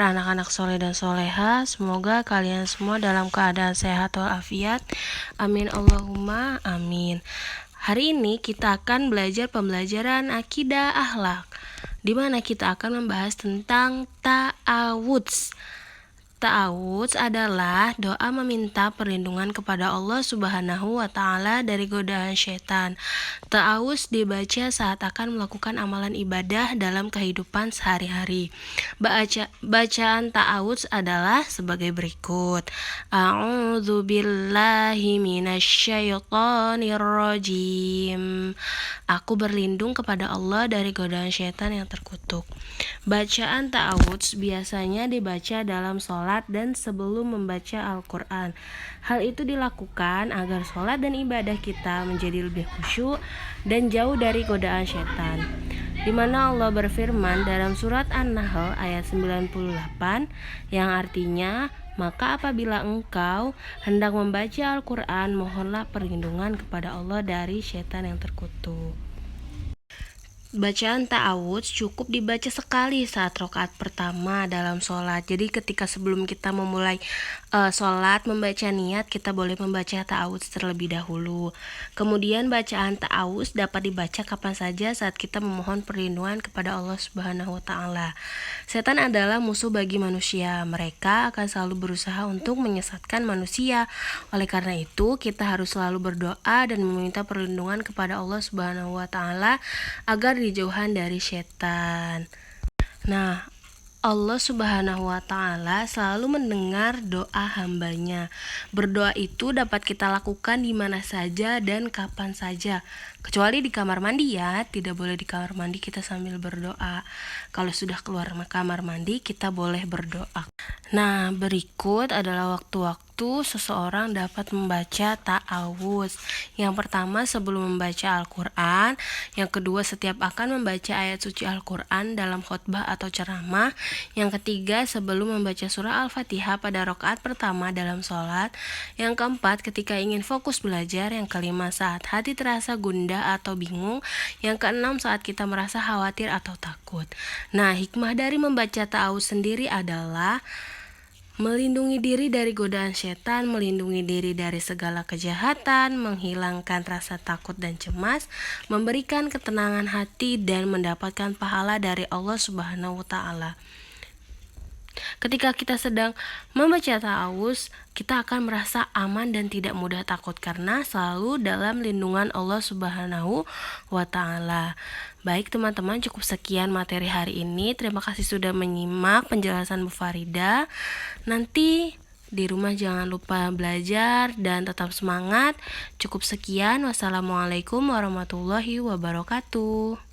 Anak-anak soleh dan soleha, semoga kalian semua dalam keadaan sehat walafiat. Amin Allahumma amin. Hari ini kita akan belajar pembelajaran akidah akhlak, di mana kita akan membahas tentang ta'awudz. Ta'awudz adalah doa meminta perlindungan kepada Allah Subhanahu wa Ta'ala dari godaan syaitan. Ta'awudz dibaca saat akan melakukan amalan ibadah dalam kehidupan sehari-hari. Bacaan ta'awudz adalah sebagai berikut. A'udzu billahi minasyaitonir rajim. Aku berlindung kepada Allah dari godaan syaitan yang terkutuk. Bacaan ta'awudz biasanya dibaca dalam sholat dan sebelum membaca Al-Quran. Hal itu dilakukan agar sholat dan ibadah kita menjadi lebih khusyuk dan jauh dari godaan syaitan. Di mana Allah berfirman dalam surat An-Nahl ayat 98 yang artinya, maka apabila engkau hendak membaca Al-Quran, mohonlah perlindungan kepada Allah dari syaitan yang terkutuk. Bacaan ta'awudz cukup dibaca sekali saat rakaat pertama dalam sholat. Jadi ketika sebelum kita memulai sholat membaca niat, kita boleh membaca ta'awudz terlebih dahulu. Kemudian bacaan ta'awudz dapat dibaca kapan saja saat kita memohon perlindungan kepada Allah Subhanahu wa Ta'ala. Setan adalah musuh bagi manusia. Mereka akan selalu berusaha untuk menyesatkan manusia. Oleh karena itu, kita harus selalu berdoa dan meminta perlindungan kepada Allah Subhanahu wa Ta'ala agar dijauhan dari setan. Nah, Allah Subhanahu wa Ta'ala selalu mendengar doa hambanya. Berdoa itu dapat kita lakukan di mana saja dan kapan saja, kecuali di kamar mandi ya. Tidak boleh di kamar mandi kita sambil berdoa. Kalau sudah keluar kamar mandi, kita boleh berdoa. Nah, berikut adalah waktu-waktu seseorang dapat membaca ta'awudz. Yang pertama sebelum membaca Al-Quran. Yang kedua setiap akan membaca ayat suci Al-Quran dalam khutbah atau ceramah. Yang ketiga sebelum membaca surah Al-Fatihah pada rakaat pertama dalam sholat. Yang keempat ketika ingin fokus belajar. Yang kelima saat hati terasa gundah atau bingung. Yang keenam saat kita merasa khawatir atau takut. Nah, hikmah dari membaca ta'awudz sendiri adalah melindungi diri dari godaan setan, melindungi diri dari segala kejahatan, menghilangkan rasa takut dan cemas, memberikan ketenangan hati, dan mendapatkan pahala dari Allah Subhanahu wa Ta'ala. Ketika kita sedang membaca ta'awudz, kita akan merasa aman dan tidak mudah takut karena selalu dalam lindungan Allah Subhanahu wa Ta'ala. Baik teman-teman, cukup sekian materi hari ini. Terima kasih sudah menyimak penjelasan Bu Farida. Nanti di rumah jangan lupa belajar dan tetap semangat. Cukup sekian. Wassalamualaikum warahmatullahi wabarakatuh.